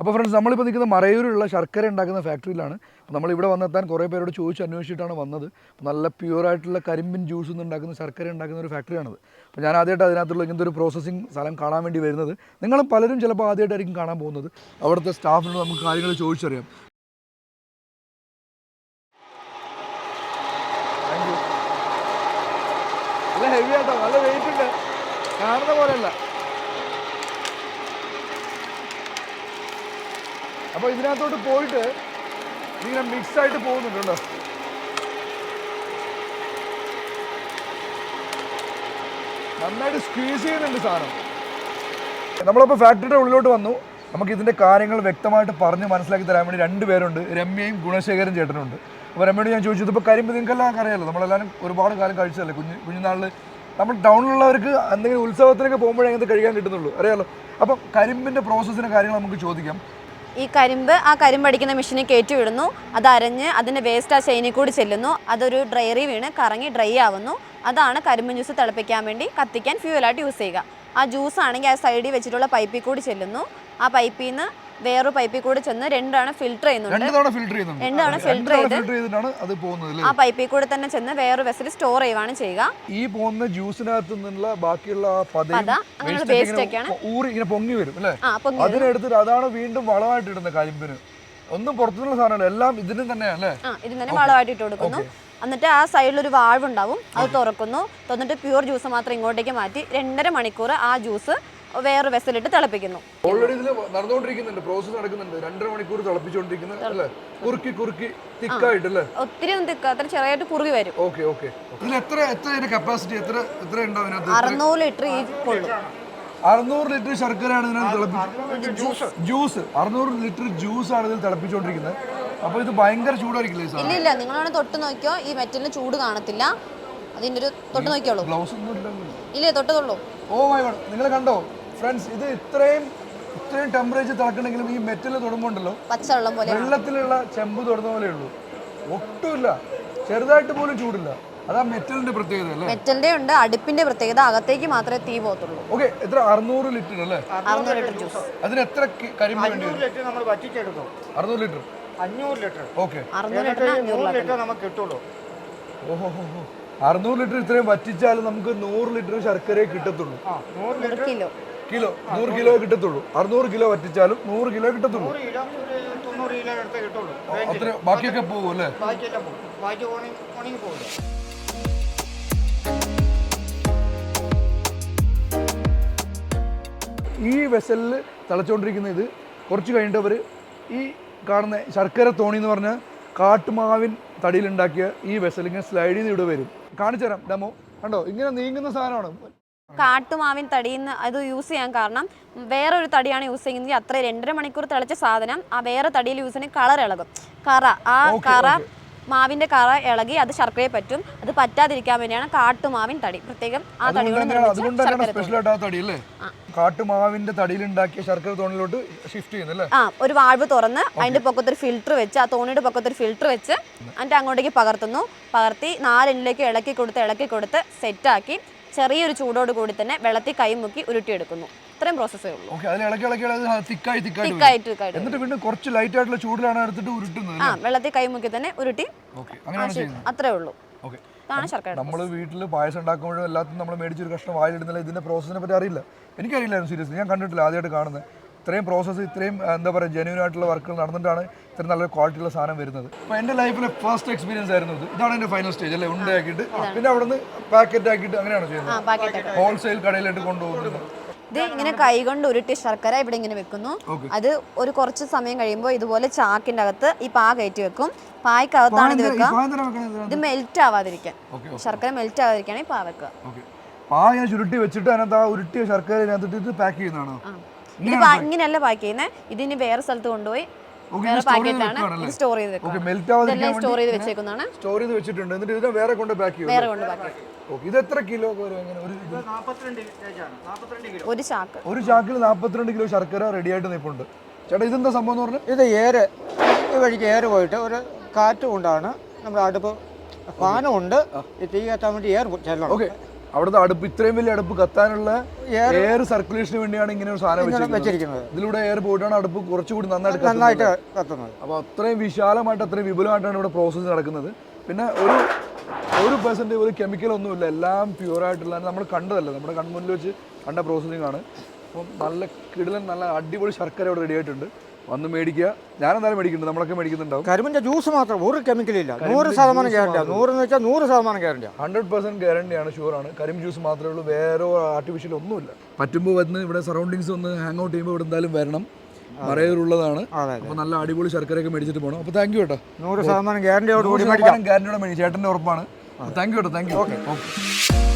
അപ്പോൾ ഫ്രണ്ട്സ് നമ്മളിപ്പോൾ നിൽക്കുന്നത് മറയൂരിലുള്ള ശർക്കര ഉണ്ടാക്കുന്ന ഫാക്ടറിയിലാണ്. നമ്മളിവിടെ വന്നെത്താൻ കുറേ പേരോട് അന്വേഷിച്ചിട്ടാണ് വന്നത്. നല്ല പ്യുവറായിട്ടുള്ള കരിമ്പിൻ ജ്യൂസ് ഉണ്ടാക്കുന്ന ശർക്കര ഉണ്ടാക്കുന്ന ഒരു ഫാക്ടറിയാണത്. അപ്പോൾ ഞാൻ ആദ്യമായിട്ട് അതിനകത്തുള്ള ഇങ്ങനത്തെ ഒരു പ്രോസസ്സിങ് സ്ഥലം കാണാൻ വേണ്ടി വരുന്നത്. നിങ്ങളും പലരും ചിലപ്പോൾ ആദ്യമായിട്ടായിരിക്കും കാണാൻ പോകുന്നത്. അവിടുത്തെ സ്റ്റാഫിനോട് നമുക്ക് കാര്യങ്ങൾ ചോദിച്ചറിയാം. നല്ല ഹെവി ആട്ടോ, നല്ല വെയിറ്റ് ഉണ്ട്, കാണുന്ന പോലെയല്ല. അപ്പോൾ ഇതിനകത്തോട്ട് പോയിട്ട് ഇങ്ങനെ മിക്സ് ആയിട്ട് പോകുന്നുണ്ടോ? നന്നായിട്ട് സ്ക്വീസ് ചെയ്യുന്നുണ്ട് സാധനം. നമ്മളപ്പോൾ ഫാക്ടറിയുടെ ഉള്ളിലോട്ട് വന്നു. നമുക്ക് ഇതിൻ്റെ കാര്യങ്ങൾ വ്യക്തമായിട്ട് പറഞ്ഞ് മനസ്സിലാക്കി തരാൻ വേണ്ടി 2 പേരുണ്ട്, രമ്യയും ഗുണശേഖരൻ ചേട്ടനുണ്ട്. അപ്പോൾ രമ്യയോട് ഞാൻ ചോദിച്ചു, ഇതിപ്പോൾ കരിമ്പ് നിങ്ങൾക്കെല്ലാം അറിയാമല്ലോ, നമ്മളെല്ലാവരും ഒരുപാട് കാലം കഴിച്ചതല്ലേ കുഞ്ഞുനാളിൽ. നമ്മൾ ടൗണിലുള്ളവർക്ക് എന്തെങ്കിലും ഉത്സവത്തിനൊക്കെ പോകുമ്പോഴേ അങ്ങനത്തെ കഴിക്കാൻ കിട്ടുന്നുള്ളൂ, അറിയാമല്ലോ. അപ്പം കരിമ്പിൻ്റെ പ്രോസസ്സിൻ്റെ കാര്യങ്ങൾ നമുക്ക് ചോദിക്കാം. ഈ കരിമ്പ് ആ കരിമ്പടിക്കുന്ന മെഷീനിൽ കയറ്റി വിടുന്നു, അത് അരഞ്ഞ് അതിൻ്റെ വേസ്റ്റ് ആ ചെയിനിൽ കൂടി ചെല്ലുന്നു, അതൊരു ഡ്രയറി വീണ് കറങ്ങി ഡ്രൈ ആവുന്നു. അതാണ് കരിമ്പ് ജ്യൂസ് തിളപ്പിക്കാൻ വേണ്ടി കത്തിക്കാൻ ഫ്യൂവലായിട്ട് യൂസ് ചെയ്യുക. ആ ജ്യൂസ് ആണെങ്കിൽ ആ സൈഡിൽ വെച്ചിട്ടുള്ള പൈപ്പിൽ കൂടി ചെല്ലുന്നു. ആ പൈപ്പിൽ നിന്ന് വേറൊരു പൈപ്പിൽ കൂടി ചെന്ന് 2 തവണ ഫിൽറ്റർ ചെയ്യുന്നുണ്ട്. 2 തവണ ഫിൽറ്റർ ചെയ്തിട്ടാണ് അത് പോകുന്നത്. ആ പൈപ്പിൽ കൂടി തന്നെ ചെന്ന് വേറൊരു വെസലിൽ സ്റ്റോർ ചെയ്യുകയാണ് ചെയ്യുക. ഈ പോകുന്ന ജ്യൂസിനകത്ത് നിന്നുള്ള ബാക്കിയുള്ള വേസ്റ്റ് ഒക്കെയാണ് ഇങ്ങനെ പൊങ്ങി വരും അല്ലേ? അതിനെടുത്തിട്ട് അതാണ് വീണ്ടും വളമായിട്ട് ഇടുന്ന കരിമ്പിന്. ഒന്നും പുറത്തുനിന്നുള്ള സാധനമല്ല, എല്ലാം ഇതിനും തന്നെയല്ലേ? ഇതിന് തന്നെ വളമായിട്ട് ഇട്ട് കൊടുക്കുന്നു. എന്നിട്ട് ആ സൈഡിലൊരു വാൾവ് ഉണ്ടാവും, അത് തുറക്കുന്നു. തുറന്നിട്ട് പ്യൂർ ജ്യൂസ് മാത്രം ഇങ്ങോട്ടേക്ക് മാറ്റി 2.5 മണിക്കൂർ ആ ജ്യൂസ് വേറെ വെസലിട്ട് തിളപ്പിക്കുന്നു. ഓൾറെഡി ഇതിൽ നടന്നുകൊണ്ടിരിക്കുന്നുണ്ട്, പ്രോസസ് നടക്കുന്നുണ്ട്. 2.5 മണിക്കൂർ തിളപ്പിച്ചുകൊണ്ടിരിക്കുന്നത് അല്ലേ? കുറുക്കി തിക്കായിട്ടല്ലേ? ഒത്തിരി ഒന്നും തിക്കാത്ത ചെറിയായിട്ട് കുറുകി വരും. ഓക്കെ. ഇതിൽ എത്ര കപ്പാസിറ്റി എത്ര ഉണ്ടാവും? 600 ലിറ്റർ ഈ കൊള്ളും. 600 ലിറ്റർ ശർക്കരയാണ് ഇതിനകത്ത് തിളപ്പിച്ച് ജ്യൂസ് 600 ലിറ്റർ ജ്യൂസാണ് ഇതിൽ തിളപ്പിച്ചുകൊണ്ടിരിക്കുന്നത്. അപ്പോൾ ഇത് ഭയങ്കര ചൂടായിരിക്കില്ലേ? ഇല്ല, നിങ്ങളാണ് തൊട്ട് നോക്കിയോ, ഈ മെറ്റലിന് ചൂട് കാണത്തില്ല. അതിൻ്റെ ഒരു തൊട്ട് നോക്കിയോളൂ. ഗ്ലൗസ് ഒന്നും ഇല്ലല്ലോ. ഇല്ലേ, തൊട്ടുള്ളൂ. ഓ മൈ ഗോഡ്, നിങ്ങൾ കണ്ടോ ഫ്രണ്ട്സ്? ഇത് ഇത്രയും ടെമ്പറേച്ചർ തിളക്കണമെങ്കിലും ഈ മെറ്റൽ തൊടുമ്പോണ്ടല്ലോ പച്ചവെള്ളം പോലെ, വെള്ളത്തിലുള്ള ചെമ്പ് തൊടുന്ന പോലെ ഉള്ളൂ. ഒട്ടുമില്ല, ചെറുതായിട്ട് പോലും ചൂടില്ല. അതാ മെറ്റലിന്റെ പ്രത്യേകത അല്ലേ? മെറ്റലിന്റെ ഉണ്ട്, അടുപ്പിന്റെ പ്രത്യേകത. അകത്തേക്ക് മാത്രമേ തീ പോകത്തുള്ളൂ. ഓക്കെ, എത്ര? 600 ലിറ്റർ അല്ലേ? 600 ലിറ്റർ ജ്യൂസ്. അതിന് എത്ര കരിമ്പ് വേണ്ടി വരും? 600 ലിറ്റർ 500 ലിറ്റർ. ഓക്കെ, 600 ലിറ്റർ നമുക്ക് കിട്ടുള്ളൂ. ഓഹോ, 600 ലിറ്റർ ഇത്രയും വറ്റിച്ചാൽ നമുക്ക് 100 ലിറ്റർ ശർക്കരയെ കിട്ടത്തുള്ളൂ. 100 കിലോ 100 കിലോ കിട്ടത്തുള്ളൂ. 600 കിലോ വറ്റിച്ചാലും 100 കിലോ കിട്ടത്തുള്ളൂ. 90 കിലോ അടുത്ത് കിട്ടുള്ളൂ. അത്ര ബാക്കിയൊക്കെ പോകും അല്ലേ? ബാക്കി ഉണങ്ങി പോകില്ല. ഈ വെസലിൽ തിളച്ചുകൊണ്ടിരിക്കുന്ന ഇത് കുറച്ച് കഴിഞ്ഞിട്ട് അവർ ഈ കാണുന്ന ശർക്കര തോണി എന്ന് പറഞ്ഞാൽ കാട്ടുമാവിൻ തടിയിലുണ്ടാക്കിയ ഈ വെസൽ ഇങ്ങനെ സ്ലൈഡ് ചെയ്ത് ഇവിടെ വരും. കാണിച്ചു തരാം, ഡെമോ കണ്ടോ? ഇങ്ങനെ നീങ്ങുന്ന സാധനമാണ്. കാട്ടുമാവിൻ തടിയിൽ നിന്ന് അത് യൂസ് ചെയ്യാൻ കാരണം വേറൊരു തടിയാണ് യൂസ് ചെയ്യുന്നത്. അത്ര 2.5 മണിക്കൂർ തിളച്ച സാധനം ആ വേറെ തടിയിൽ യൂസ് ചെയ്യുന്ന കളർ ഇളകും. കറ മാവിന്റെ കറ ഇളകി അത് ശർക്കരയെ പറ്റും. അത് പറ്റാതിരിക്കാൻ വേണ്ടിയാണ് കാട്ടുമാവിൻ തടി പ്രത്യേകം ആ തടി കാട്ടുമാവിന്റെ തടിയിലുണ്ടാക്കിയ ശർക്കര തോണിലോട്ട് ഷിഫ്റ്റ് ചെയ്യുന്നല്ലേ? ഒരു വാൾവ് തുറന്ന് അതിന്റെ പൊക്കത്തൊരു ഫിൽറ്റർ വെച്ച്, ആ തോണിയുടെ പൊക്കത്തൊരു ഫിൽറ്റർ വെച്ച് എന്നിട്ട് അങ്ങോട്ടേക്ക് പകർത്തി 4 എണ്ണിലേക്ക് ഇളക്കി കൊടുത്ത് സെറ്റാക്കി ചെറിയൊരു ചൂടോട് കൂടി തന്നെ വെള്ളത്തിൽ കൈ മുക്കി ഉരുട്ടിയെടുക്കുന്നു. ഇത്രയും പ്രോസസ്സേ ഉള്ളൂ. വെള്ളത്തിൽ കൈ മുക്കി തന്നെ ഉരുട്ടി, അത്രേ ഉള്ളൂ. നമ്മൾ വീട്ടിൽ പായസം ഉണ്ടാക്കുമ്പോഴും എല്ലാത്തിനും നമ്മൾ മേടിച്ചൊരു കഷ്ണം വായിലിടുന്നില്ല. ഇതിന്റെ പ്രോസസ്സിനെ പറ്റി അറിയില്ല, എനിക്കറിയില്ലായിരുന്നു. സീരിയസ്ലി ഞാൻ കണ്ടിട്ടില്ല, ആദ്യമായിട്ട് കാണുന്നത്. ഇത്രയും പ്രോസസ്സ്, ഇത്രയും എന്താ പറയുക, ജെന്യൂൻ ആയിട്ടുള്ള വർക്കുകൾ നടന്നിട്ടാണ് ഇത്രയും നല്ല ക്വാളിറ്റിയുള്ള സാധനം വരുന്നത്. അപ്പോൾ എൻ്റെ ലൈഫിലെ ഫസ്റ്റ് എക്സ്പീരിയൻസ് ആയിരുന്നു ഇത്. ഇതാണ് എൻ്റെ ഫൈനൽ സ്റ്റേജ് അല്ലേ? ഉണ്ടയാക്കിയിട്ട് പിന്നെ അവിടെ നിന്ന് പാക്കറ്റ് ആക്കിയിട്ട് അങ്ങനെയാണ് ചെയ്യുന്നത്. ഹോൾസെയിൽ കടയിലായിട്ട് കൊണ്ടുപോകുന്നത്. ഇത് ഇങ്ങനെ കൈകൊണ്ട് ഉരുട്ടി ശർക്കര ഇവിടെ ഇങ്ങനെ വെക്കുന്നു. അത് ഒരു കുറച്ച് സമയം കഴിയുമ്പോൾ ഇതുപോലെ ചാക്കിന്റെ അകത്ത് ഈ പാ കയറ്റി വെക്കും. പായ്ക്കകത്താണ് ഇത് വെക്കുക. ഇത് മെൽറ്റ് ആവാതിരിക്കാൻ, ശർക്കര മെൽറ്റ് ആവാതിരിക്കാണ് ഈ പാ വെക്കുക. പാ ഞാൻ ചുരുട്ടി വെച്ചിട്ട് അതിനകത്ത് ആ ഉരുട്ടിയ ശർക്കര പാക്ക് ചെയ്യുന്നതാണോ? ഇങ്ങനെയല്ല പാക്ക് ചെയ്യുന്നത്. ഇതിന് വേറെ സ്ഥലത്ത് കൊണ്ടുപോയി വേറെ പാക്കറ്റാണ് സ്റ്റോർ ചെയ്ത് വെക്കുന്നത്. സ്റ്റോർ ചെയ്ത് വെച്ചേക്കുന്നതാണ്. സ്റ്റോർ ചെയ്ത് വെച്ചിട്ടുണ്ട്. എന്നിട്ട് ഇതിനെ വേറെ കൊണ്ട് പാക്ക് ചെയ്യും. വേറെ കൊണ്ട് പാക്ക് ചെയ്യും. ഇത് എത്ര കിലോ? ഒരു ചാക്കിൽ 42 കിലോ ശർക്കര റെഡി ആയിട്ട് നിൽപ്പുണ്ട്. ചേട്ടാ, ഇതെന്താ സംഭവം എന്ന് പറഞ്ഞാൽ? ഇത് ഈ വഴിക്ക് എയർ പോയിട്ട് ഒരു കാറ്റ് കൊണ്ടാണ് നമ്മുടെ അടുപ്പ് ഫാനും ഉണ്ട്. തീ കത്താൻ വേണ്ടി എയർ ചെല്ലണം. ഓക്കെ, അവിടുത്തെ അടുപ്പ് ഇത്രയും വലിയ അടുപ്പ് കത്താനുള്ള എയർ സർക്കുലേഷന് വേണ്ടിയാണ് ഇങ്ങനെ ഒരു സാധനം വെച്ചിരിക്കുന്നത്. ഇതിലൂടെ എയർ പോയിട്ടാണ് അടുപ്പ് കുറച്ചുകൂടി നന്നായിട്ട് കത്തുന്നത്. അപ്പോൾ അത്രയും വിശാലമായിട്ട് അത്രയും വിപുലമായിട്ടാണ് ഇവിടെ പ്രോസസ്സ് നടക്കുന്നത്. പിന്നെ ഒരു പെർസെൻറ്റ് ഒരു കെമിക്കലൊന്നുമില്ല, എല്ലാം പ്യുവറായിട്ടുള്ള നമ്മൾ കണ്ടതല്ല, നമ്മുടെ കൺമുന്നിൽ വെച്ച് കണ്ട പ്രോസസ്സിംഗ് ആണ്. അപ്പം നല്ല കിടിലൻ നല്ല അടിപൊളി ശർക്കര ഇവിടെ റെഡി ആയിട്ടുണ്ട്. വന്ന് മേടിക്കുക. ഞാനെന്തായാലും മേടിക്കുന്നുണ്ട്, നമ്മളൊക്കെ മേടിക്കുന്നുണ്ടാവും. കരിമ്പിൻ്റെ ജ്യൂസ് മാത്രം ഒരു കെമിക്കലില്ല, 100% ഗ്യാരണ്ടിയാണ്. 100 എന്ന് വെച്ചാൽ 100% ഗ്യാരണ്ടിയാണ്. 100% ഗ്യാരണ്ടിയാണ്, ഷുവറാണ്. കരിമ്പ് ജ്യൂസ് മാത്രമേ ഉള്ളൂ, വേറെ ആർട്ടിഫിഷ്യൽ ഒന്നുമില്ല. പറ്റുമ്പോൾ വന്ന് ഇവിടെ സറൗണ്ടിങ്സ് ഒന്ന് ഹാങ് ഔട്ട് ചെയ്യുമ്പോൾ ഇവിടെ എന്തായാലും വരണം. മറയൂർ ഉള്ളതാണ്. അപ്പോൾ നല്ല അടിപൊളി ശർക്കരയൊക്കെ മേടിച്ചിട്ട് പോകണം. അപ്പോൾ താങ്ക് യു കേട്ടോ. 100% ഗ്യാരണ്ടിയോട് കൂടി ഗ്യാരണ്ടിയോടെ മേടിക്കും, ചേട്ടൻ്റെ ഉറപ്പാണ്. താങ്ക് യു കേട്ടോ. Thank you. ഓക്കെ.